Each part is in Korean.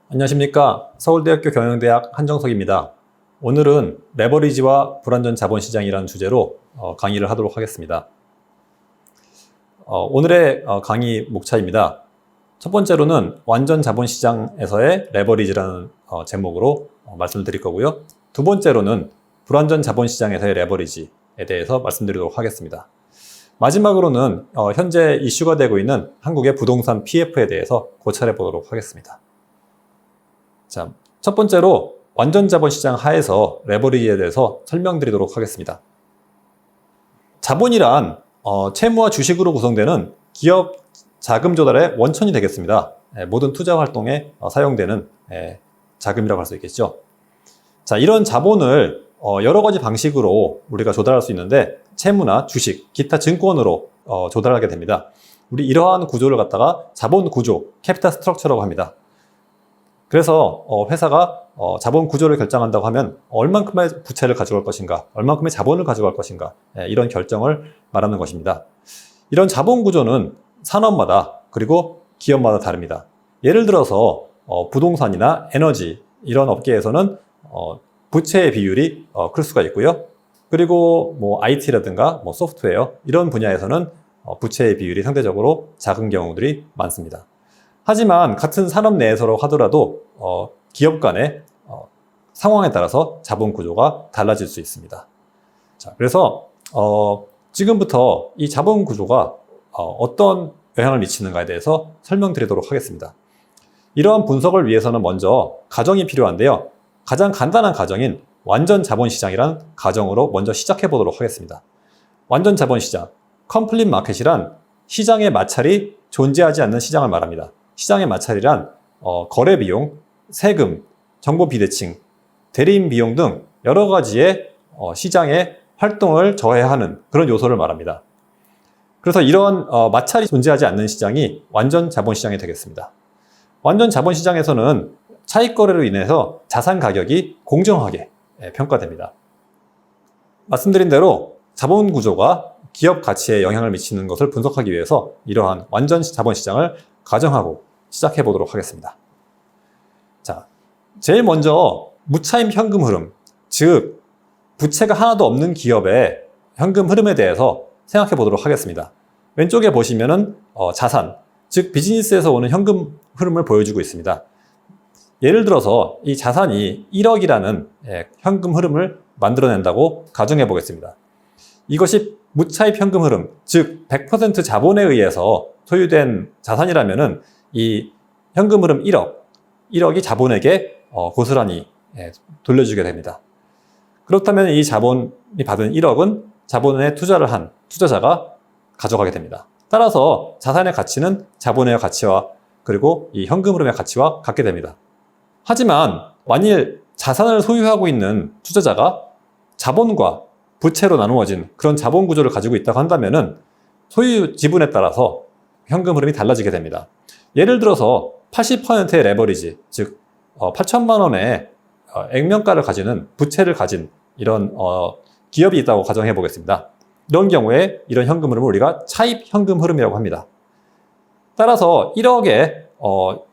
안녕하십니까. 서울대학교 경영대학 한정석입니다. 오늘은 레버리지와 불완전 자본시장이라는 주제로 강의를 하도록 하겠습니다. 오늘의 강의 목차입니다. 첫 번째로는 완전 자본시장에서의 레버리지라는 제목으로 말씀을 드릴 거고요. 두 번째로는 불완전 자본시장에서의 레버리지에 대해서 말씀드리도록 하겠습니다. 마지막으로는 현재 이슈가 되고 있는 한국의 부동산 PF에 대해서 고찰해 보도록 하겠습니다. 자, 첫 번째로 완전 자본시장 하에서 레버리지에 대해서 설명드리도록 하겠습니다. 자본이란 채무와 주식으로 구성되는 기업 자금 조달의 원천이 되겠습니다. 모든 투자 활동에 사용되는 자금이라고 할 수 있겠죠. 자, 이런 자본을 여러 가지 방식으로 우리가 조달할 수 있는데 채무나 주식, 기타 증권으로 조달하게 됩니다. 우리 이러한 구조를 갖다가 자본 구조, 캐피탈 스트럭처라고 합니다. 그래서 회사가 자본 구조를 결정한다고 하면 얼만큼의 부채를 가져갈 것인가, 얼만큼의 자본을 가져갈 것인가, 이런 결정을 말하는 것입니다. 이런 자본 구조는 산업마다 그리고 기업마다 다릅니다. 예를 들어서 부동산이나 에너지 이런 업계에서는 부채의 비율이 클 수가 있고요. 그리고 IT라든가 소프트웨어 이런 분야에서는 부채의 비율이 상대적으로 작은 경우들이 많습니다. 하지만 같은 산업 내에서로 하더라도 기업 간의 상황에 따라서 자본 구조가 달라질 수 있습니다. 자, 그래서 지금부터 이 자본 구조가 어떤 영향을 미치는가에 대해서 설명드리도록 하겠습니다. 이러한 분석을 위해서는 먼저 가정이 필요한데요. 가장 간단한 가정인 완전 자본시장이란 가정으로 먼저 시작해 보도록 하겠습니다. 완전 자본시장, 컴플릿 마켓이란 시장의 마찰이 존재하지 않는 시장을 말합니다. 시장의 마찰이란 거래 비용, 세금, 정보 비대칭, 대리인 비용 등 여러 가지의 시장의 활동을 저해하는 그런 요소를 말합니다. 그래서 이러한 마찰이 존재하지 않는 시장이 완전 자본시장이 되겠습니다. 완전 자본시장에서는 차익 거래로 인해서 자산 가격이 공정하게 평가됩니다. 말씀드린 대로 자본 구조가 기업 가치에 영향을 미치는 것을 분석하기 위해서 이러한 완전 자본시장을 가정하고 시작해 보도록 하겠습니다. 자, 제일 먼저 무차입 현금 흐름, 즉 부채가 하나도 없는 기업의 현금 흐름에 대해서 생각해 보도록 하겠습니다. 왼쪽에 보시면은 자산, 즉 비즈니스에서 오는 현금 흐름을 보여주고 있습니다. 예를 들어서 이 자산이 1억이라는 현금 흐름을 만들어낸다고 가정해 보겠습니다. 이것이 무차입 현금 흐름, 즉 100% 자본에 의해서 소유된 자산이라면은 이 현금 흐름 1억이 자본에게 고스란히 돌려주게 됩니다. 그렇다면 이 자본이 받은 1억은 자본에 투자를 한 투자자가 가져가게 됩니다. 따라서 자산의 가치는 자본의 가치와 그리고 이 현금 흐름의 가치와 같게 됩니다. 하지만 만일 자산을 소유하고 있는 투자자가 자본과 부채로 나누어진 그런 자본 구조를 가지고 있다고 한다면은 소유 지분에 따라서 현금 흐름이 달라지게 됩니다. 예를 들어서 80%의 레버리지, 즉 8천만 원의 액면가를 가지는 부채를 가진 이런 기업이 있다고 가정해 보겠습니다. 이런 경우에 이런 현금 흐름을 우리가 차입 현금 흐름이라고 합니다. 따라서 1억의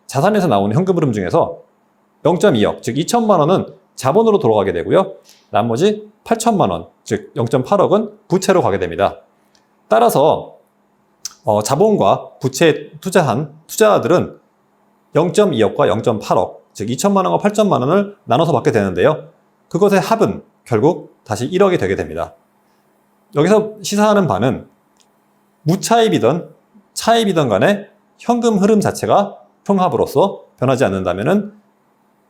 자산에서 나오는 현금 흐름 중에서 0.2억, 즉 2천만 원은 자본으로 돌아가게 되고요. 나머지 8천만 원, 즉 0.8억은 부채로 가게 됩니다. 따라서 자본과 부채에 투자한 투자자들은 0.2억과 0.8억, 즉 2천만 원과 8천만 원을 나눠서 받게 되는데요. 그것의 합은 결국 다시 1억이 되게 됩니다. 여기서 시사하는 바는 무차입이든 차입이든 간에 현금 흐름 자체가 총합으로서 변하지 않는다면은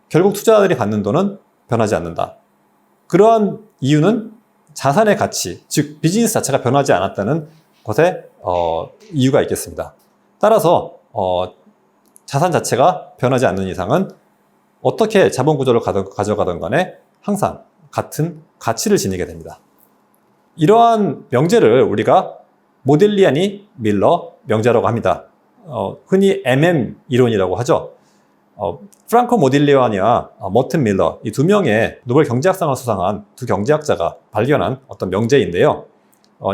결국 투자자들이 받는 돈은 변하지 않는다. 그러한 이유는 자산의 가치, 즉 비즈니스 자체가 변하지 않았다는 것에 이유가 있겠습니다. 따라서 자산 자체가 변하지 않는 이상은 어떻게 자본 구조를 가져가든 간에 항상 같은 가치를 지니게 됩니다. 이러한 명제를 우리가 모딜리아니 밀러 명제라고 합니다. 흔히 MM 이론이라고 하죠. 프랑코 모딜리아니와 머튼 밀러, 이 두 명의 노벨 경제학상을 수상한 두 경제학자가 발견한 어떤 명제인데요.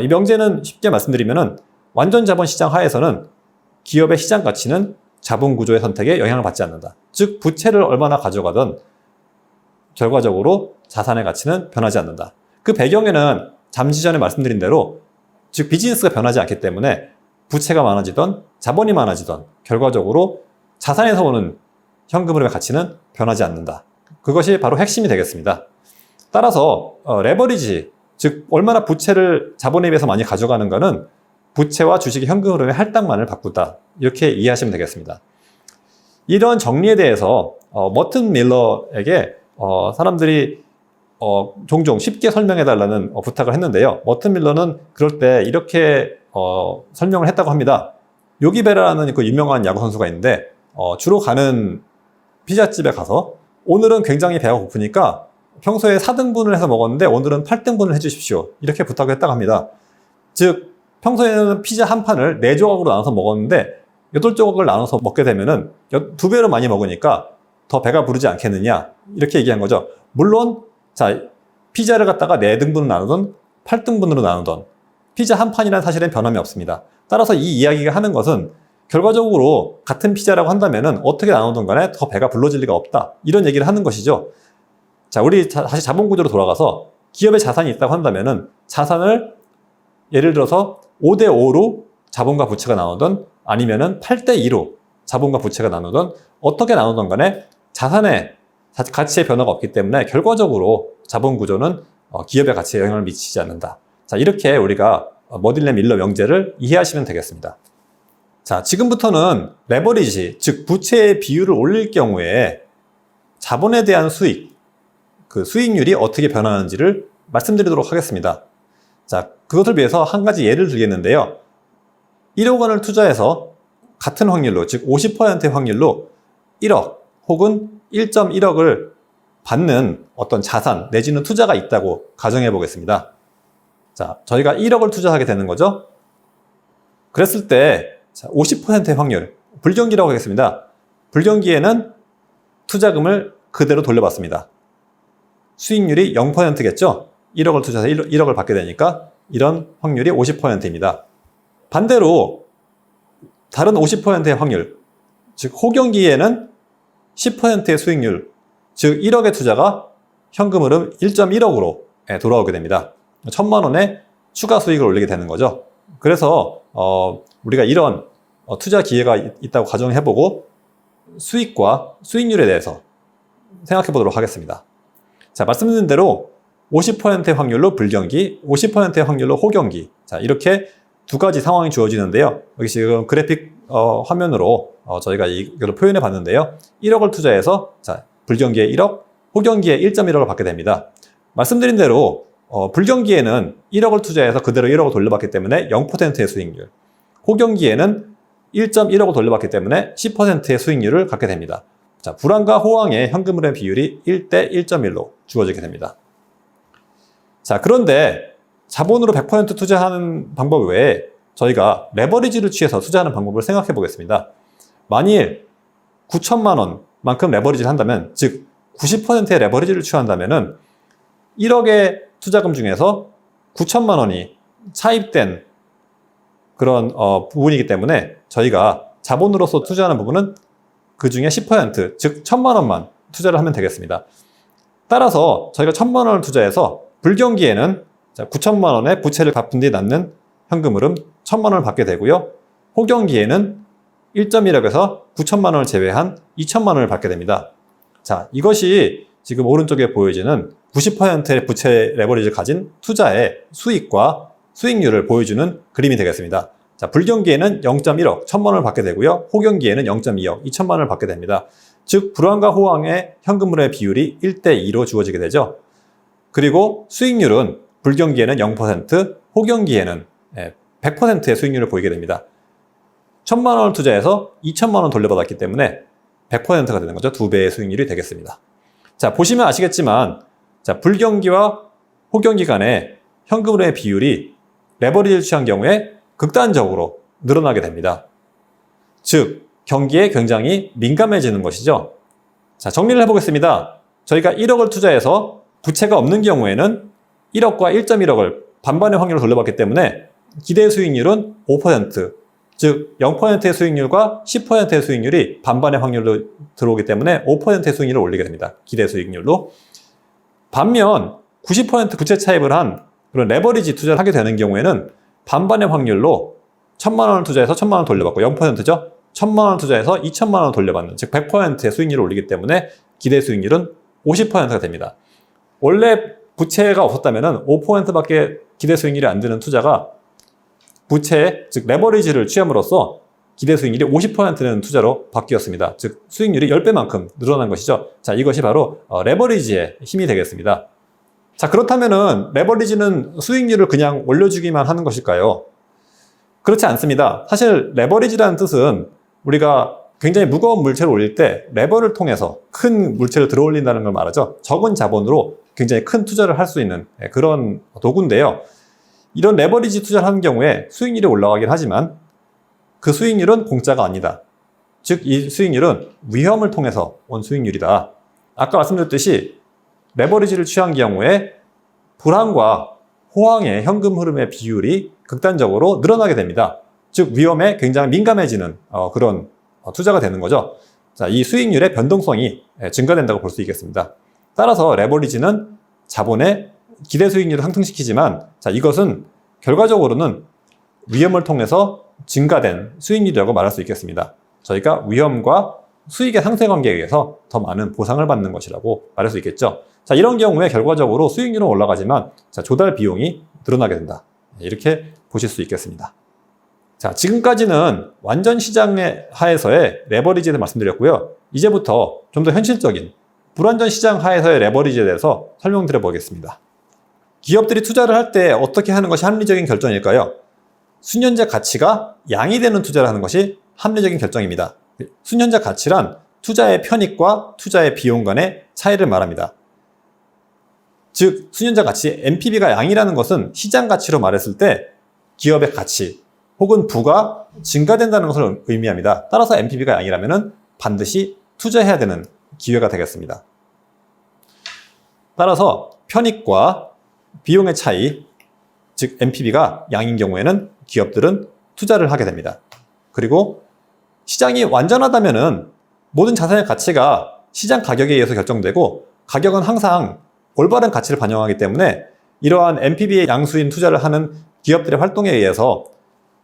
이 명제는 쉽게 말씀드리면은 완전 자본 시장 하에서는 기업의 시장 가치는 자본 구조의 선택에 영향을 받지 않는다. 즉 부채를 얼마나 가져가든 결과적으로 자산의 가치는 변하지 않는다. 그 배경에는 잠시 전에 말씀드린 대로 즉 비즈니스가 변하지 않기 때문에 부채가 많아지던 자본이 많아지던 결과적으로 자산에서 오는 현금 흐름의 가치는 변하지 않는다. 그것이 바로 핵심이 되겠습니다. 따라서 레버리지, 즉 얼마나 부채를 자본에 비해서 많이 가져가는가는 부채와 주식의 현금 흐름의 할당만을 바꾼다. 이렇게 이해하시면 되겠습니다. 이런 정리에 대해서 머튼 밀러에게 사람들이 종종 쉽게 설명해달라는 부탁을 했는데요. 머튼 밀러는 그럴 때 이렇게 설명을 했다고 합니다. 요기 베라라는 그 유명한 야구 선수가 있는데 주로 가는 피자집에 가서 오늘은 굉장히 배가 고프니까 평소에 4등분을 해서 먹었는데 오늘은 8등분을 해주십시오. 이렇게 부탁을 했다고 합니다. 즉 평소에는 피자 한 판을 4조각으로 나눠서 먹었는데 8조각을 나눠서 먹게 되면은 2배로 많이 먹으니까 더 배가 부르지 않겠느냐 이렇게 얘기한 거죠. 물론 자 피자를 갖다가 4등분으로 나누든 8등분으로 나누든 피자 한 판이란 사실은 변함이 없습니다. 따라서 이 이야기가 하는 것은 결과적으로 같은 피자라고 한다면은 어떻게 나누든 간에 더 배가 불러질 리가 없다. 이런 얘기를 하는 것이죠. 자, 우리 다시 자본 구조로 돌아가서 기업의 자산이 있다고 한다면은 자산을 예를 들어서 5대5로 자본과 부채가 나누든 아니면은 8대2로 자본과 부채가 나누든 어떻게 나누든 간에 자산의 가치의 변화가 없기 때문에 결과적으로 자본 구조는 기업의 가치에 영향을 미치지 않는다. 자, 이렇게 우리가 머딜레 밀러 명제를 이해하시면 되겠습니다. 자, 지금부터는 레버리지, 즉 부채의 비율을 올릴 경우에 자본에 대한 수익, 그 수익률이 어떻게 변하는지를 말씀드리도록 하겠습니다. 자, 그것을 위해서 한 가지 예를 들겠는데요. 1억 원을 투자해서 같은 확률로, 즉 50%의 확률로 1억 혹은 1.1억을 받는 어떤 자산 내지는 투자가 있다고 가정해 보겠습니다. 자, 저희가 1억을 투자하게 되는 거죠. 그랬을 때 50%의 확률, 불경기라고 하겠습니다. 불경기에는 투자금을 그대로 돌려받습니다. 수익률이 0%겠죠? 1억을 투자해서 1억을 받게 되니까 이런 확률이 50%입니다. 반대로 다른 50%의 확률, 즉 호경기에는 10%의 수익률, 즉 1억의 투자가 현금 흐름 1.1억으로 돌아오게 됩니다. 1,000만 원의 추가 수익을 올리게 되는 거죠. 그래서 우리가 이런 투자 기회가 있다고 가정해보고 수익과 수익률에 대해서 생각해 보도록 하겠습니다. 자, 말씀드린 대로 50%의 확률로 불경기, 50%의 확률로 호경기. 자, 이렇게 두 가지 상황이 주어지는데요. 여기 지금 그래픽 화면으로 저희가 이걸 표현해 봤는데요. 1억을 투자해서 자, 불경기에 1억, 호경기에 1.1억을 받게 됩니다. 말씀드린 대로 불경기에는 1억을 투자해서 그대로 1억을 돌려받기 때문에 0%의 수익률, 호경기에는 1.1억을 돌려받기 때문에 10%의 수익률을 갖게 됩니다. 자, 불황과 호황의 현금 흐름 비율이 1대 1.1로 주어지게 됩니다. 자, 그런데 자본으로 100% 투자하는 방법 외에 저희가 레버리지를 취해서 투자하는 방법을 생각해 보겠습니다. 만일 9천만 원만큼 레버리지를 한다면, 즉 90%의 레버리지를 취한다면은 1억의 투자금 중에서 9천만 원이 차입된 그런 부분이기 때문에 저희가 자본으로서 투자하는 부분은 그 중에 10%, 즉 1,000만 원만 투자를 하면 되겠습니다. 따라서 저희가 1,000만 원을 투자해서 불경기에는 9천만 원의 부채를 갚은 뒤에 남는 현금 흐름 1,000만 원을 받게 되고요. 호경기에는 1.1억에서 9천만 원을 제외한 2천만 원을 받게 됩니다. 자, 이것이 지금 오른쪽에 보여지는 90%의 부채 레버리지를 가진 투자의 수익과 수익률을 보여주는 그림이 되겠습니다. 자, 불경기에는 0.1억, 1,000만 원을 받게 되고요. 호경기에는 0.2억, 2천만 원을 받게 됩니다. 즉, 불황과 호황의 현금 흐름의 비율이 1대2로 주어지게 되죠. 그리고 수익률은 불경기에는 0%, 호경기에는 100%의 수익률을 보이게 됩니다. 1,000만 원을 투자해서 2천만 원 돌려받았기 때문에 100%가 되는 거죠. 2배의 수익률이 되겠습니다. 자, 보시면 아시겠지만, 자, 불경기와 호경기 간의 현금 흐름의 비율이 레버리지를 취한 경우에 극단적으로 늘어나게 됩니다. 즉, 경기에 굉장히 민감해지는 것이죠. 자, 정리를 해보겠습니다. 저희가 1억을 투자해서 부채가 없는 경우에는 1억과 1.1억을 반반의 확률로 돌려받기 때문에 기대 수익률은 5%, 즉 0%의 수익률과 10%의 수익률이 반반의 확률로 들어오기 때문에 5%의 수익률을 올리게 됩니다. 기대 수익률로. 반면 90% 부채 차입을 한 그런 레버리지 투자를 하게 되는 경우에는 반반의 확률로 1,000만 원을 투자해서 1,000만 원 돌려받고 0%죠. 1,000만 원 투자해서 2,000만 원 돌려받는, 즉 100%의 수익률을 올리기 때문에 기대 수익률은 50%가 됩니다. 원래 부채가 없었다면 5%밖에 기대 수익률이 안 되는 투자가 부채, 즉 레버리지를 취함으로써 기대 수익률이 50%는 투자로 바뀌었습니다. 즉 수익률이 10배만큼 늘어난 것이죠. 자, 이것이 바로 레버리지의 힘이 되겠습니다. 자, 그렇다면은 레버리지는 수익률을 그냥 올려주기만 하는 것일까요? 그렇지 않습니다. 사실 레버리지라는 뜻은 우리가 굉장히 무거운 물체를 올릴 때 레버를 통해서 큰 물체를 들어 올린다는 걸 말하죠. 적은 자본으로 굉장히 큰 투자를 할 수 있는 그런 도구인데요. 이런 레버리지 투자를 하는 경우에 수익률이 올라가긴 하지만 그 수익률은 공짜가 아니다. 즉 이 수익률은 위험을 통해서 온 수익률이다. 아까 말씀드렸듯이 레버리지를 취한 경우에 불황과 호황의 현금 흐름의 비율이 극단적으로 늘어나게 됩니다. 즉 위험에 굉장히 민감해지는 그런 투자가 되는 거죠. 자, 이 수익률의 변동성이 증가된다고 볼 수 있겠습니다. 따라서 레버리지는 자본의 기대 수익률을 상승시키지만, 자, 이것은 결과적으로는 위험을 통해서 증가된 수익률이라고 말할 수 있겠습니다. 저희가 위험과 수익의 상쇄 관계에 의해서 더 많은 보상을 받는 것이라고 말할 수 있겠죠. 자, 이런 경우에 결과적으로 수익률은 올라가지만 자, 조달 비용이 늘어나게 된다. 이렇게 보실 수 있겠습니다. 자, 지금까지는 완전 시장의 하에서의 레버리지에 대해 말씀드렸고요. 이제부터 좀 더 현실적인 불완전 시장 하에서의 레버리지에 대해서 설명드려 보겠습니다. 기업들이 투자를 할 때 어떻게 하는 것이 합리적인 결정일까요? 수년제 가치가 양이되는 투자를 하는 것이 합리적인 결정입니다. 수년제 가치란 투자의 편익과 투자의 비용 간의 차이를 말합니다. 즉, 수년제 가치 NPV가 양이라는 것은 시장 가치로 말했을 때 기업의 가치 혹은 부가 증가된다는 것을 의미합니다. 따라서 NPV가 양이라면 반드시 투자해야 되는 기회가 되겠습니다. 따라서 편익과 비용의 차이, 즉 NPV가 양인 경우에는 기업들은 투자를 하게 됩니다. 그리고 시장이 완전하다면 모든 자산의 가치가 시장 가격에 의해서 결정되고 가격은 항상 올바른 가치를 반영하기 때문에 이러한 NPV의 양수인 투자를 하는 기업들의 활동에 의해서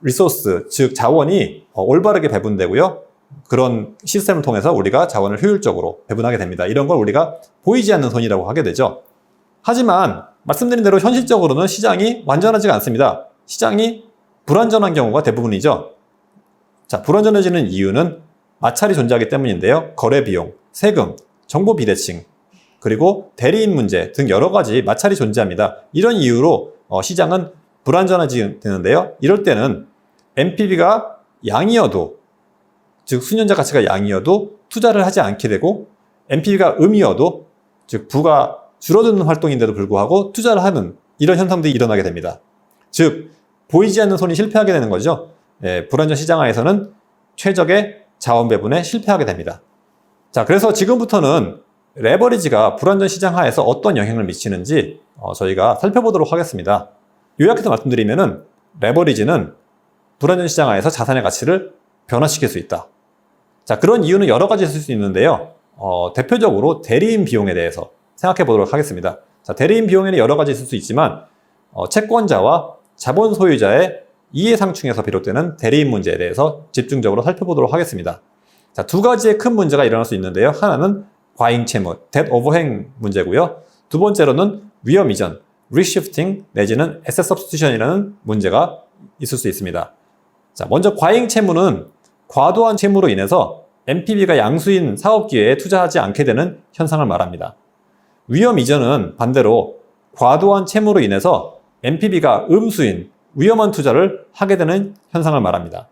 리소스, 즉 자원이 올바르게 배분되고요. 그런 시스템을 통해서 우리가 자원을 효율적으로 배분하게 됩니다. 이런 걸 우리가 보이지 않는 손이라고 하게 되죠. 하지만 말씀드린 대로 현실적으로는 시장이 완전하지가 않습니다. 시장이 불완전한 경우가 대부분이죠. 자, 불완전해지는 이유는 마찰이 존재하기 때문인데요. 거래 비용, 세금, 정보 비대칭, 그리고 대리인 문제 등 여러 가지 마찰이 존재합니다. 이런 이유로 시장은 불완전해지는데요. 이럴 때는 NPV가 양이어도, 즉 수년자 가치가 양이어도 투자를 하지 않게 되고, NPV가 음이어도, 즉 부가 줄어드는 활동인데도 불구하고 투자를 하는 이런 현상들이 일어나게 됩니다. 즉 보이지 않는 손이 실패하게 되는 거죠. 불완전 시장하에서는 최적의 자원 배분에 실패하게 됩니다. 자, 그래서 지금부터는 레버리지가 불완전 시장 하에서 어떤 영향을 미치는지 저희가 살펴보도록 하겠습니다. 요약해서 말씀드리면은 레버리지는 불완전 시장 하에서 자산의 가치를 변화시킬 수 있다. 자, 그런 이유는 여러 가지 있을 수 있는데요. 대표적으로 대리인 비용에 대해서 생각해 보도록 하겠습니다. 자, 대리인 비용에는 여러 가지 있을 수 있지만 채권자와 자본 소유자의 이해상충에서 비롯되는 대리인 문제에 대해서 집중적으로 살펴보도록 하겠습니다. 자, 두 가지의 큰 문제가 일어날 수 있는데요. 하나는 과잉 채무, debt overhang 문제고요. 두 번째로는 위험 이전, reshifting 내지는 asset substitution이라는 문제가 있을 수 있습니다. 자, 먼저 과잉 채무는 과도한 채무로 인해서 NPV가 양수인 사업 기회에 투자하지 않게 되는 현상을 말합니다. 위험 이전은 반대로 과도한 채무로 인해서 NPV가 음수인 위험한 투자를 하게 되는 현상을 말합니다.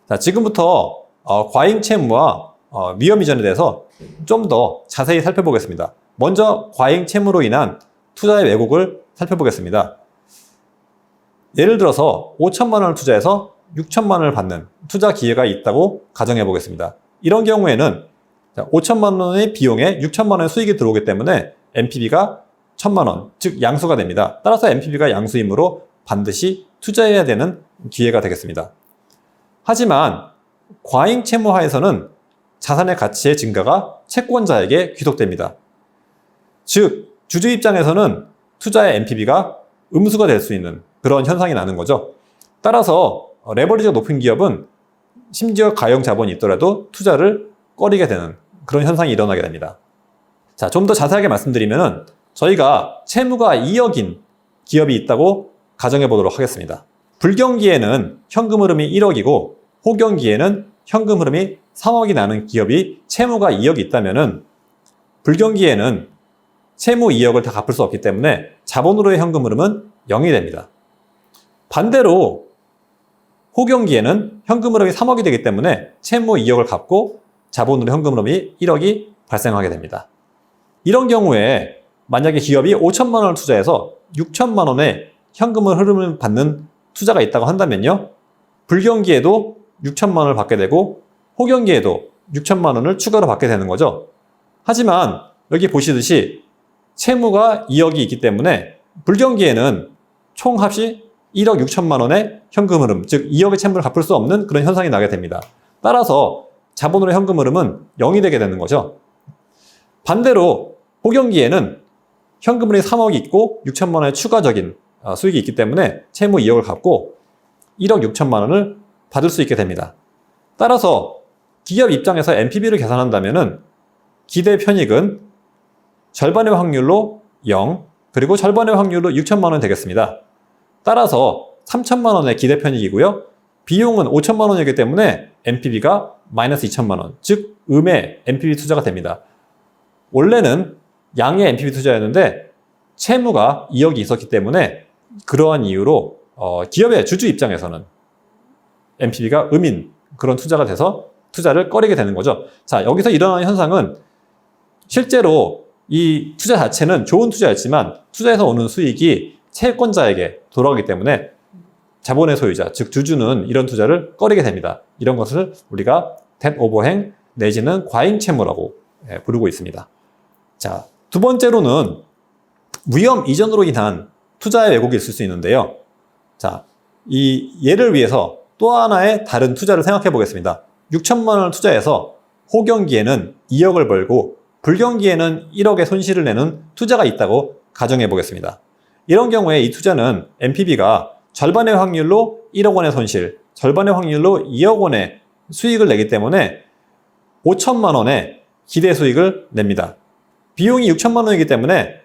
자, 지금부터 과잉 채무와 위험 이전에 대해서 좀 더 자세히 살펴보겠습니다. 먼저 과잉 채무로 인한 투자의 왜곡을 살펴보겠습니다. 예를 들어서 5천만 원을 투자해서 6천만 원을 받는 투자 기회가 있다고 가정해 보겠습니다. 이런 경우에는 5천만 원의 비용에 6천만 원의 수익이 들어오기 때문에 NPV가 1,000만 원, 즉 양수가 됩니다. 따라서 NPV가 양수이므로 반드시 투자해야 되는 기회가 되겠습니다. 하지만 과잉 채무하에서는 자산의 가치의 증가가 채권자에게 귀속됩니다. 즉, 주주 입장에서는 투자의 NPV가 음수가 될 수 있는 그런 현상이 나는 거죠. 따라서 레버리지가 높은 기업은 심지어 가용 자본이 있더라도 투자를 꺼리게 되는 그런 현상이 일어나게 됩니다. 자, 좀 더 자세하게 말씀드리면은 저희가 채무가 2억인 기업이 있다고 가정해 보도록 하겠습니다. 불경기에는 현금 흐름이 1억이고 호경기에는 현금 흐름이 3억이 나는 기업이 채무가 2억이 있다면은 불경기에는 채무 2억을 다 갚을 수 없기 때문에 자본으로의 현금 흐름은 0이 됩니다. 반대로 호경기에는 현금 흐름이 3억이 되기 때문에 채무 2억을 갚고 자본으로 현금 흐름이 1억이 발생하게 됩니다. 이런 경우에 만약에 기업이 5천만 원을 투자해서 6천만 원의 현금 흐름을 받는 투자가 있다고 한다면요. 불경기에도 6천만 원을 받게 되고 호경기에도 6천만 원을 추가로 받게 되는 거죠. 하지만 여기 보시듯이 채무가 2억이 있기 때문에 불경기에는 총 합이 1억 6천만 원의 현금 흐름, 즉 2억의 채무를 갚을 수 없는 그런 현상이 나게 됩니다. 따라서 자본으로의 현금 흐름은 0이 되게 되는 거죠. 반대로 호경기에는 현금 흐름이 3억이 있고 6천만 원의 추가적인 수익이 있기 때문에 채무 2억을 갚고 1억 6천만 원을 받을 수 있게 됩니다. 따라서 기업 입장에서 NPV를 계산한다면은 기대 편익은 절반의 확률로 0, 그리고 절반의 확률로 6천만 원 되겠습니다. 따라서 3천만 원의 기대 편익이고요. 비용은 5천만 원이기 때문에 NPV가 마이너스 2천만 원, 즉 음의 NPV 투자가 됩니다. 원래는 양의 NPV 투자였는데 채무가 2억이 있었기 때문에 그러한 이유로 기업의 주주 입장에서는 NPV가 음인 그런 투자가 돼서 투자를 꺼리게 되는 거죠. 자, 여기서 일어나는 현상은 실제로 이 투자 자체는 좋은 투자였지만 투자에서 오는 수익이 채권자에게 돌아오기 때문에 자본의 소유자, 즉 주주는 이런 투자를 꺼리게 됩니다. 이런 것을 우리가 뎃 오버행 내지는 과잉 채무라고 부르고 있습니다. 자, 두 번째로는 위험 이전으로 인한 투자의 왜곡이 있을 수 있는데요. 자, 이 예를 위해서 또 하나의 다른 투자를 생각해 보겠습니다. 6천만 원을 투자해서 호경기에는 2억을 벌고 불경기에는 1억의 손실을 내는 투자가 있다고 가정해 보겠습니다. 이런 경우에 이 투자는 NPV가 절반의 확률로 1억 원의 손실, 절반의 확률로 2억 원의 수익을 내기 때문에 5천만 원의 기대 수익을 냅니다. 비용이 6천만 원이기 때문에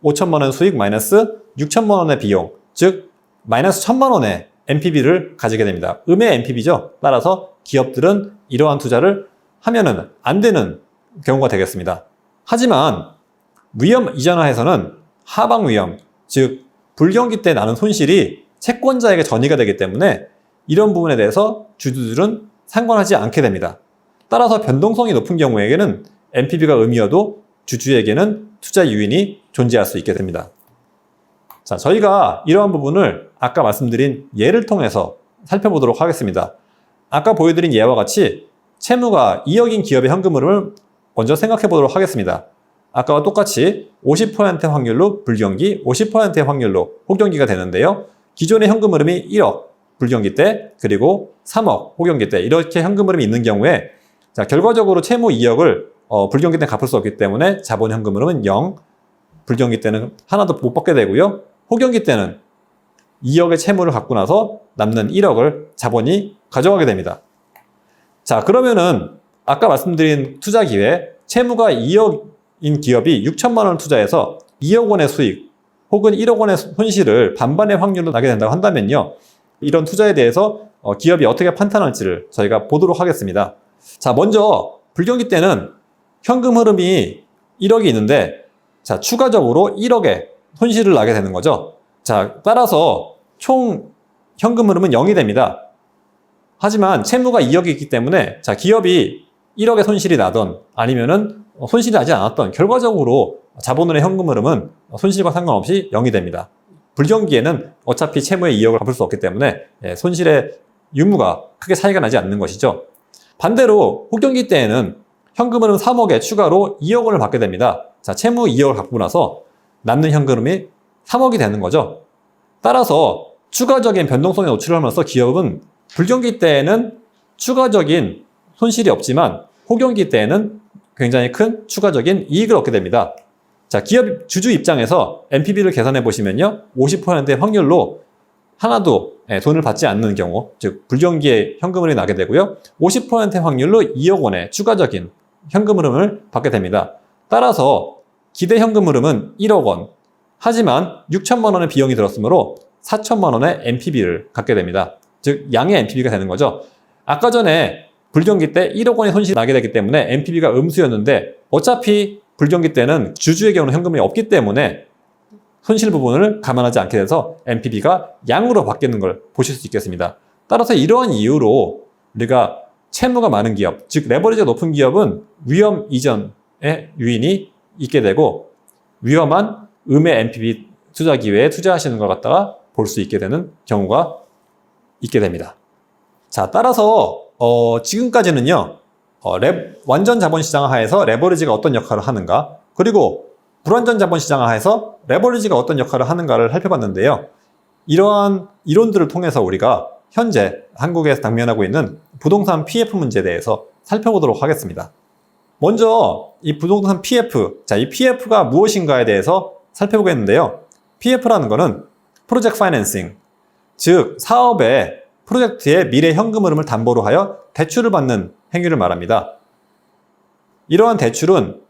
5천만 원 수익 마이너스 6천만 원의 비용, 즉 마이너스 1천만 원의 NPV를 가지게 됩니다. 음의 NPV죠. 따라서 기업들은 이러한 투자를 하면은 안 되는 경우가 되겠습니다. 하지만 위험 이전화에서는 하방 위험, 즉 불경기 때 나는 손실이 채권자에게 전이가 되기 때문에 이런 부분에 대해서 주주들은 상관하지 않게 됩니다. 따라서 변동성이 높은 경우에는 NPV가 음이어도 주주에게는 투자 유인이 존재할 수 있게 됩니다. 자, 저희가 이러한 부분을 아까 말씀드린 예를 통해서 살펴보도록 하겠습니다. 아까 보여드린 예와 같이 채무가 2억인 기업의 현금 흐름을 먼저 생각해 보도록 하겠습니다. 아까와 똑같이 50% 확률로 불경기, 50%의 확률로 호경기가 되는데요. 기존의 현금 흐름이 1억 불경기 때, 그리고 3억 호경기 때 이렇게 현금 흐름이 있는 경우에 자, 결과적으로 채무 2억을 불경기 때는 갚을 수 없기 때문에 자본 현금 흐름은 0, 불경기 때는 하나도 못 받게 되고요. 호경기 때는 2억의 채무를 갖고 나서 남는 1억을 자본이 가져가게 됩니다. 자, 그러면은 아까 말씀드린 투자 기회, 채무가 2억인 기업이 6천만 원을 투자해서 2억 원의 수익 혹은 1억 원의 손실을 반반의 확률로 나게 된다고 한다면요. 이런 투자에 대해서 기업이 어떻게 판단할지를 저희가 보도록 하겠습니다. 자, 먼저 불경기 때는 현금 흐름이 1억이 있는데 자, 추가적으로 1억의 손실을 나게 되는 거죠. 자, 따라서 총 현금 흐름은 0이 됩니다. 하지만 채무가 2억이 있기 때문에 자, 기업이 1억의 손실이 나던 아니면은 손실이 나지 않았던 결과적으로 자본으로의 현금 흐름은 손실과 상관없이 0이 됩니다. 불경기에는 어차피 채무의 2억을 갚을 수 없기 때문에 손실의 유무가 크게 차이가 나지 않는 것이죠. 반대로 호경기 때에는 현금 흐름 3억에 추가로 2억 원을 받게 됩니다. 자, 채무 2억을 갖고 나서 남는 현금 흐름이 3억이 되는 거죠. 따라서 추가적인 변동성에 노출을 하면서 기업은 불경기 때에는 추가적인 손실이 없지만 호경기 때에는 굉장히 큰 추가적인 이익을 얻게 됩니다. 자, 기업 주주 입장에서 NPV를 계산해 보시면요. 50%의 확률로 하나도 돈을 받지 않는 경우, 즉 불경기에 현금 흐름이 나게 되고요. 50%의 확률로 2억 원의 추가적인 현금 흐름을 받게 됩니다. 따라서 기대 현금 흐름은 1억 원. 하지만 6천만 원의 비용이 들었으므로 4천만 원의 NPV를 갖게 됩니다. 즉 양의 NPV가 되는 거죠. 아까 전에 불경기 때 1억 원의 손실이 나게 되기 때문에 NPV가 음수였는데 어차피 불경기 때는 주주의 경우는 현금이 없기 때문에 손실 부분을 감안하지 않게 돼서 NPV가 양으로 바뀌는 걸 보실 수 있겠습니다. 따라서 이러한 이유로 우리가 채무가 많은 기업, 즉 레버리지가 높은 기업은 위험 이전의 유인이 있게 되고 위험한 음의 NPV 투자 기회에 투자하시는 걸 갖다가 볼 수 있게 되는 경우가 있게 됩니다. 자, 따라서 지금까지는요. 완전 자본시장 하에서 레버리지가 어떤 역할을 하는가, 그리고 불완전 자본시장 하에서 레버리지가 어떤 역할을 하는가를 살펴봤는데요. 이러한 이론들을 통해서 우리가 현재 한국에서 당면하고 있는 부동산 PF 문제에 대해서 살펴보도록 하겠습니다. 먼저 이 부동산 PF, 자, 이 PF가 무엇인가에 대해서 살펴보겠는데요. PF라는 것은 프로젝트 파이낸싱, 즉 사업의 프로젝트의 미래 현금 흐름을 담보로 하여 대출을 받는 행위를 말합니다. 이러한 대출은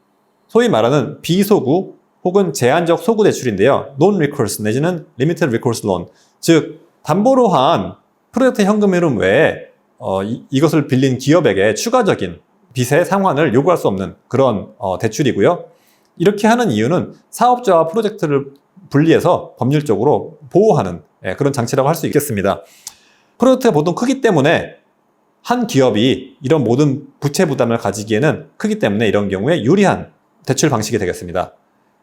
소위 말하는 비소구 혹은 제한적 소구 대출인데요. Non-recourse 내지는 Limited Recourse Loan, 즉 담보로 한 프로젝트 현금 흐름 외에 이것을 빌린 기업에게 추가적인 빚의 상환을 요구할 수 없는 그런 대출이고요. 이렇게 하는 이유는 사업자와 프로젝트를 분리해서 법률적으로 보호하는 그런 장치라고 할 수 있겠습니다. 프로젝트가 보통 크기 때문에 한 기업이 이런 모든 부채 부담을 가지기에는 크기 때문에 이런 경우에 유리한 대출 방식이 되겠습니다.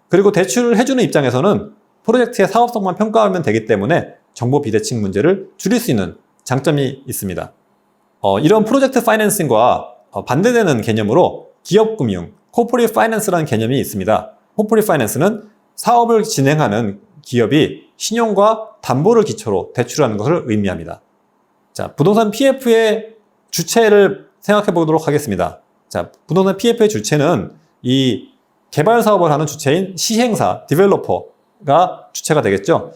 그리고 대출을 해주는 입장에서는 프로젝트의 사업성만 평가하면 되기 때문에 정보 비대칭 문제를 줄일 수 있는 장점이 있습니다. 이런 프로젝트 파이낸싱과 반대되는 개념으로 기업금융, 코퍼레이트 파이낸스라는 개념이 있습니다. 코퍼레이트 파이낸스는 사업을 진행하는 기업이 신용과 담보를 기초로 대출하는 것을 의미합니다. 자, 부동산 PF의 주체를 생각해 보도록 하겠습니다. 자, 부동산 PF의 주체는 이 개발 사업을 하는 주체인 시행사, 디벨로퍼가 주체가 되겠죠.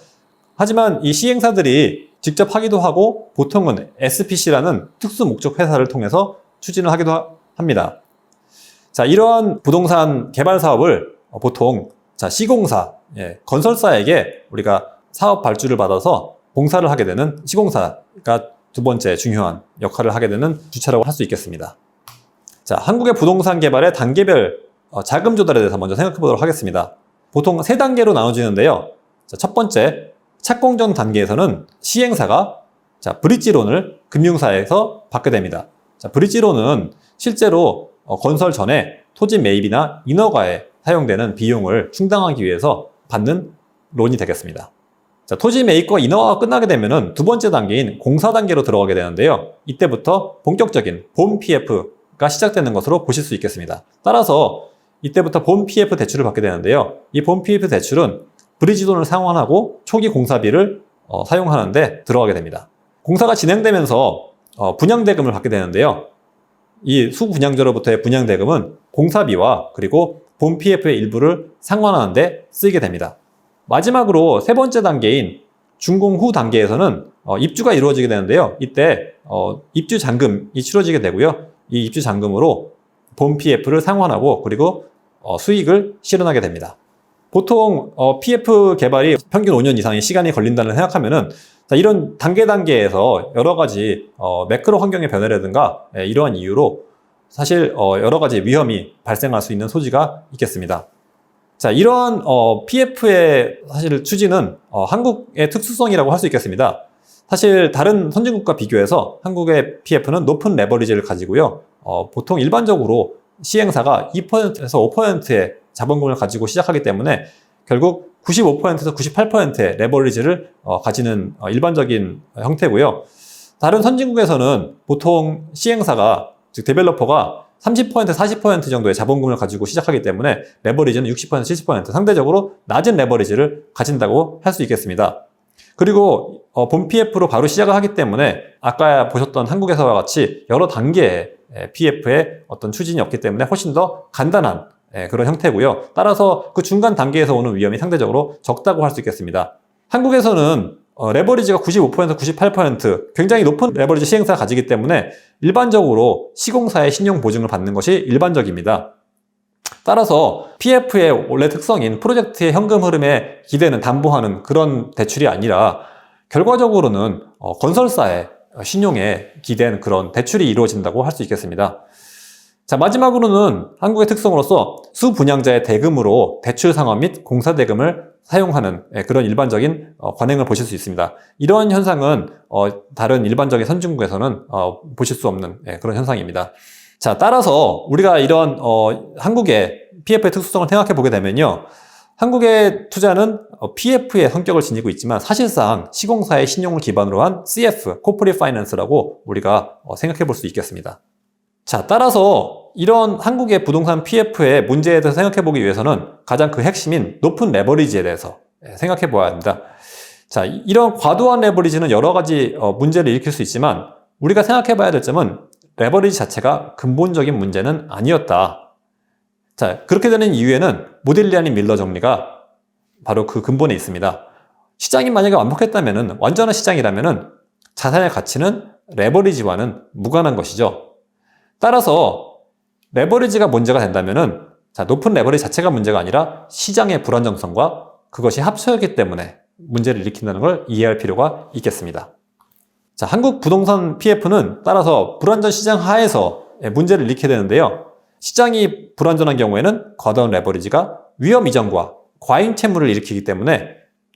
하지만 이 시행사들이 직접 하기도 하고 보통은 SPC라는 특수 목적 회사를 통해서 추진을 하기도 합니다. 자, 이러한 부동산 개발 사업을 보통 시공사, 건설사에게 우리가 사업 발주를 받아서 공사를 하게 되는 시공사가 두 번째 중요한 역할을 하게 되는 주체라고 할 수 있겠습니다. 자, 한국의 부동산 개발의 단계별 자금 조달에 대해서 먼저 생각해 보도록 하겠습니다. 보통 세 단계로 나눠지는데요. 자, 첫 번째, 착공전 단계에서는 시행사가 브릿지론을 금융사에서 받게 됩니다. 자, 브릿지론은 실제로 건설 전에 토지 매입이나 인허가에 사용되는 비용을 충당하기 위해서 받는 론이 되겠습니다. 자, 토지 매입과 인허가가 끝나게 되면은 두 번째 단계인 공사 단계로 들어가게 되는데요. 이때부터 본격적인 본 PF가 시작되는 것으로 보실 수 있겠습니다. 따라서 이때부터 본 PF 대출을 받게 되는데요. 이 본 PF 대출은 브릿지론을 상환하고 초기 공사비를 사용하는데 들어가게 됩니다. 공사가 진행되면서 분양대금을 받게 되는데요. 이 수분양자로부터의 분양대금은 공사비와 그리고 본 PF의 일부를 상환하는 데 쓰이게 됩니다. 마지막으로 세 번째 단계인 준공 후 단계에서는 입주가 이루어지게 되는데요. 이때 입주 잔금이 치러지게 되고요. 이 입주 잔금으로 본 PF를 상환하고 그리고 수익을 실현하게 됩니다. 보통 PF 개발이 평균 5년 이상의 시간이 걸린다는 생각하면은 이런 단계에서 여러 가지 매크로 환경의 변화라든가 이러한 이유로 사실 여러 가지 위험이 발생할 수 있는 소지가 있겠습니다. 자, 이러한 PF의 사실 추진은 한국의 특수성이라고 할 수 있겠습니다. 사실 다른 선진국과 비교해서 한국의 PF는 높은 레버리지를 가지고요. 보통 일반적으로 시행사가 2%에서 5%의 자본금을 가지고 시작하기 때문에 결국 95%에서 98%의 레버리지를 가지는 일반적인 형태고요. 다른 선진국에서는 보통 시행사가, 즉 데벨로퍼가 30%, 40% 정도의 자본금을 가지고 시작하기 때문에 레버리지는 60%, 70% 상대적으로 낮은 레버리지를 가진다고 할 수 있겠습니다. 그리고 본 PF로 바로 시작을 하기 때문에 아까 보셨던 한국에서와 같이 여러 단계의 PF의 어떤 추진이 없기 때문에 훨씬 더 간단한 그런 형태고요. 따라서 그 중간 단계에서 오는 위험이 상대적으로 적다고 할 수 있겠습니다. 한국에서는 레버리지가 95%, 98% 굉장히 높은 레버리지 시행사가 가지기 때문에 일반적으로 시공사의 신용 보증을 받는 것이 일반적입니다. 따라서 PF의 원래 특성인 프로젝트의 현금 흐름에 기대는 담보하는 그런 대출이 아니라 결과적으로는 건설사의 신용에 기댄 그런 대출이 이루어진다고 할 수 있겠습니다. 자, 마지막으로는 한국의 특성으로서 수분양자의 대금으로 대출 상환 및 공사 대금을 사용하는 그런 일반적인 관행을 보실 수 있습니다. 이러한 현상은 다른 일반적인 선진국에서는 보실 수 없는 그런 현상입니다. 자, 따라서 우리가 이런 한국의 PF의 특수성을 생각해 보게 되면요. 한국의 투자는 PF의 성격을 지니고 있지만 사실상 시공사의 신용을 기반으로 한 CF, Corporate Finance라고 우리가 생각해 볼 수 있겠습니다. 자, 따라서 이런 한국의 부동산 PF의 문제에 대해서 생각해 보기 위해서는 가장 그 핵심인 높은 레버리지에 대해서 생각해 보아야 합니다. 자, 이런 과도한 레버리지는 여러 가지 문제를 일으킬 수 있지만 우리가 생각해 봐야 될 점은 레버리지 자체가 근본적인 문제는 아니었다. 자, 그렇게 되는 이유에는 모딜리아니 밀러 정리가 바로 그 근본에 있습니다. 시장이 만약에 완벽했다면, 완전한 시장이라면 자산의 가치는 레버리지와는 무관한 것이죠. 따라서 레버리지가 문제가 된다면 높은 레버리지 자체가 문제가 아니라 시장의 불안정성과 그것이 합쳐졌기 때문에 문제를 일으킨다는 걸 이해할 필요가 있겠습니다. 자, 한국 부동산 PF는 따라서 불안전 시장 하에서 문제를 일으키게 되는데요. 시장이 불안전한 경우에는 과도한 레버리지가 위험 이전과 과잉 채무를 일으키기 때문에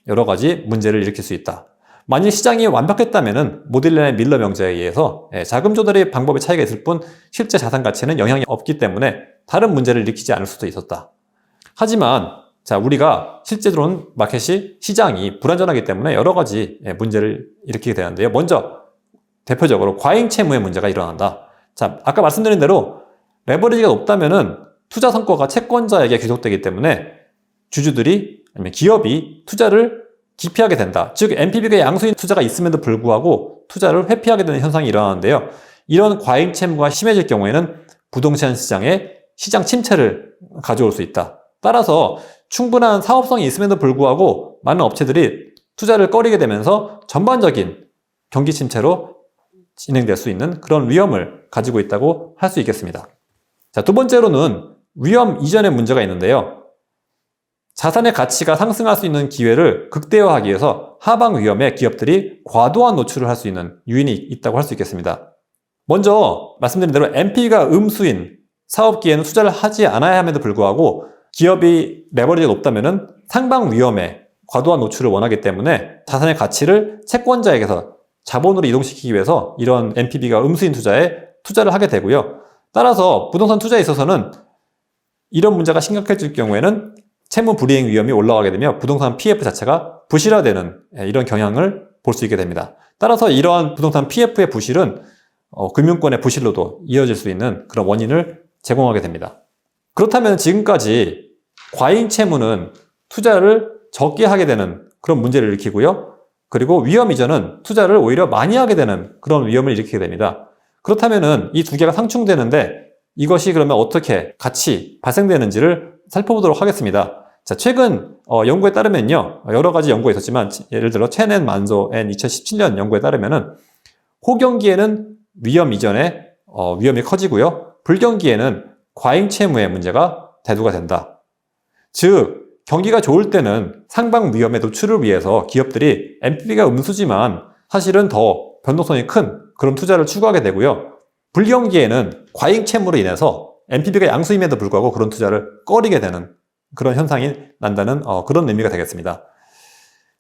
여러 가지 문제를 일으킬 수 있다. 만일 시장이 완벽했다면 모딜리아니 밀러 명제에 의해서 자금 조달의 방법의 차이가 있을 뿐 실제 자산 가치에는 영향이 없기 때문에 다른 문제를 일으키지 않을 수도 있었다. 하지만 자, 우리가 실제로는 마켓이 시장이 불안전하기 때문에 여러 가지 문제를 일으키게 되는데요. 먼저 대표적으로 과잉 채무의 문제가 일어난다. 자, 아까 말씀드린 대로 레버리지가 높다면은 투자 성과가 채권자에게 귀속되기 때문에 주주들이 아니면 기업이 투자를 기피하게 된다. 즉 NPV가 양수인 투자가 있음에도 불구하고 투자를 회피하게 되는 현상이 일어나는데요. 이런 과잉 채무가 심해질 경우에는 부동산 시장에 시장 침체를 가져올 수 있다. 따라서 충분한 사업성이 있음에도 불구하고 많은 업체들이 투자를 꺼리게 되면서 전반적인 경기 침체로 진행될 수 있는 그런 위험을 가지고 있다고 할 수 있겠습니다. 자, 두 번째로는 위험 이전의 문제가 있는데요. 자산의 가치가 상승할 수 있는 기회를 극대화하기 위해서 하방 위험에 기업들이 과도한 노출을 할 수 있는 요인이 있다고 할 수 있겠습니다. 먼저 말씀드린 대로 NPV가 음수인 사업기에는 투자를 하지 않아야 함에도 불구하고 기업이 레버리지가 높다면 상방 위험에 과도한 노출을 원하기 때문에 자산의 가치를 채권자에게서 자본으로 이동시키기 위해서 이런 NPV가 음수인 투자에 투자를 하게 되고요. 따라서 부동산 투자에 있어서는 이런 문제가 심각해질 경우에는 채무 불이행 위험이 올라가게 되며 부동산 PF 자체가 부실화되는 이런 경향을 볼 수 있게 됩니다. 따라서 이러한 부동산 PF의 부실은 금융권의 부실로도 이어질 수 있는 그런 원인을 제공하게 됩니다. 그렇다면 지금까지 과잉 채무는 투자를 적게 하게 되는 그런 문제를 일으키고요. 그리고 위험 이전은 투자를 오히려 많이 하게 되는 그런 위험을 일으키게 됩니다. 그렇다면 이 두 개가 상충되는데 이것이 그러면 어떻게 같이 발생되는지를 살펴보도록 하겠습니다. 자, 최근 연구에 따르면요. 여러 가지 연구가 있었지만 예를 들어 체넨 만소 앤 2017년 연구에 따르면은 호경기에는 위험 이전에 위험이 커지고요. 불경기에는 과잉 채무의 문제가 대두가 된다. 즉 경기가 좋을 때는 상방 위험의 노출을 위해서 기업들이 NPV가 음수지만 사실은 더 변동성이 큰 그런 투자를 추구하게 되고요. 불경기에는 과잉 채무로 인해서 NPV가 양수임에도 불구하고 그런 투자를 꺼리게 되는 그런 현상이 난다는 그런 의미가 되겠습니다.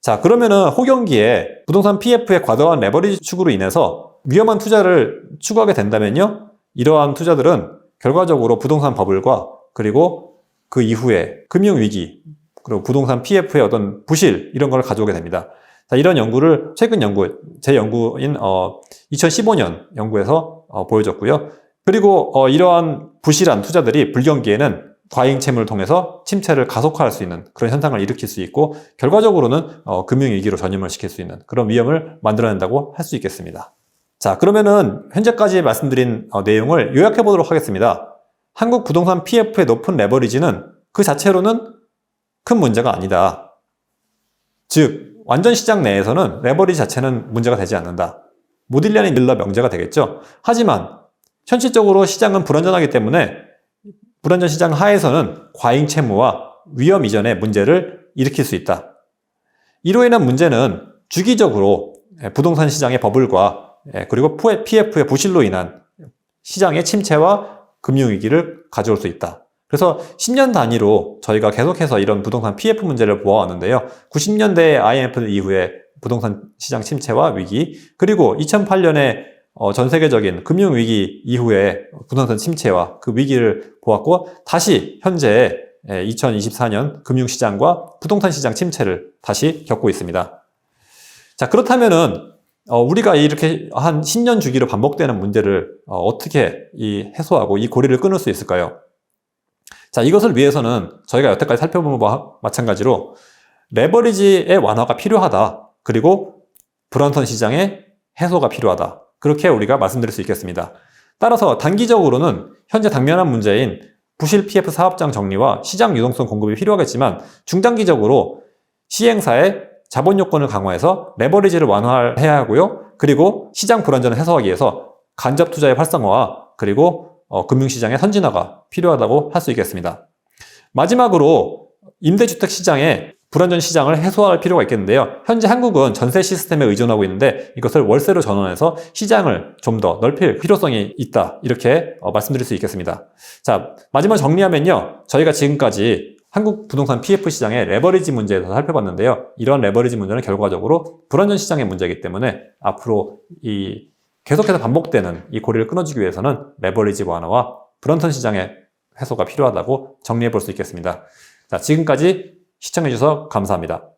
자, 그러면은 호경기에 부동산 PF의 과도한 레버리지 추구로 인해서 위험한 투자를 추구하게 된다면요. 이러한 투자들은 결과적으로 부동산 버블과 그리고 그 이후에 금융위기 그리고 부동산 PF의 어떤 부실 이런 걸 가져오게 됩니다. 자, 이런 연구를 최근 연구, 제 연구인 2015년 연구에서 보여줬고요. 그리고 이러한 부실한 투자들이 불경기에는 과잉 채무를 통해서 침체를 가속화할 수 있는 그런 현상을 일으킬 수 있고, 결과적으로는 금융위기로 전염을 시킬 수 있는 그런 위험을 만들어낸다고 할 수 있겠습니다. 자, 그러면은 현재까지 말씀드린 내용을 요약해 보도록 하겠습니다. 한국 부동산 PF의 높은 레버리지는 그 자체로는 큰 문제가 아니다. 즉, 완전 시장 내에서는 레버리지 자체는 문제가 되지 않는다. 모딜리아니 밀러 명제가 되겠죠. 하지만 현실적으로 시장은 불안전하기 때문에 불안전 시장 하에서는 과잉 채무와 위험 이전의 문제를 일으킬 수 있다. 이로 인한 문제는 주기적으로 부동산 시장의 버블과 그리고 PF의 부실로 인한 시장의 침체와 금융위기를 가져올 수 있다. 그래서 10년 단위로 저희가 계속해서 이런 부동산 PF 문제를 보아왔는데요. 90년대 IMF 이후에 부동산 시장 침체와 위기, 그리고 2008년에 전 세계적인 금융위기 이후에 부동산 침체와 그 위기를 보았고, 다시 현재 2024년 금융시장과 부동산 시장 침체를 다시 겪고 있습니다. 자, 그렇다면은 우리가 이렇게 한 10년 주기로 반복되는 문제를 어떻게 해소하고 이 고리를 끊을 수 있을까요? 자, 이것을 위해서는 저희가 여태까지 살펴본 것과 마찬가지로 레버리지의 완화가 필요하다. 그리고 불안전 시장의 해소가 필요하다. 그렇게 우리가 말씀드릴 수 있겠습니다. 따라서 단기적으로는 현재 당면한 문제인 부실 PF 사업장 정리와 시장 유동성 공급이 필요하겠지만, 중장기적으로 시행사의 자본 요건을 강화해서 레버리지를 완화해야 하고요. 그리고 시장 불안전을 해소하기 위해서 간접 투자의 활성화와 그리고 금융시장의 선진화가 필요하다고 할 수 있겠습니다. 마지막으로 임대주택 시장의 불안전 시장을 해소할 필요가 있겠는데요. 현재 한국은 전세 시스템에 의존하고 있는데 이것을 월세로 전환해서 시장을 좀 더 넓힐 필요성이 있다. 이렇게 말씀드릴 수 있겠습니다. 자, 마지막 정리하면요. 저희가 지금까지 한국 부동산 PF 시장의 레버리지 문제에 대해서 살펴봤는데요. 이런 레버리지 문제는 결과적으로 불안전 시장의 문제이기 때문에 앞으로 계속해서 반복되는 이 고리를 끊어주기 위해서는 레버리지 완화와 불안전 시장의 해소가 필요하다고 정리해 볼 수 있겠습니다. 자, 지금까지 시청해 주셔서 감사합니다.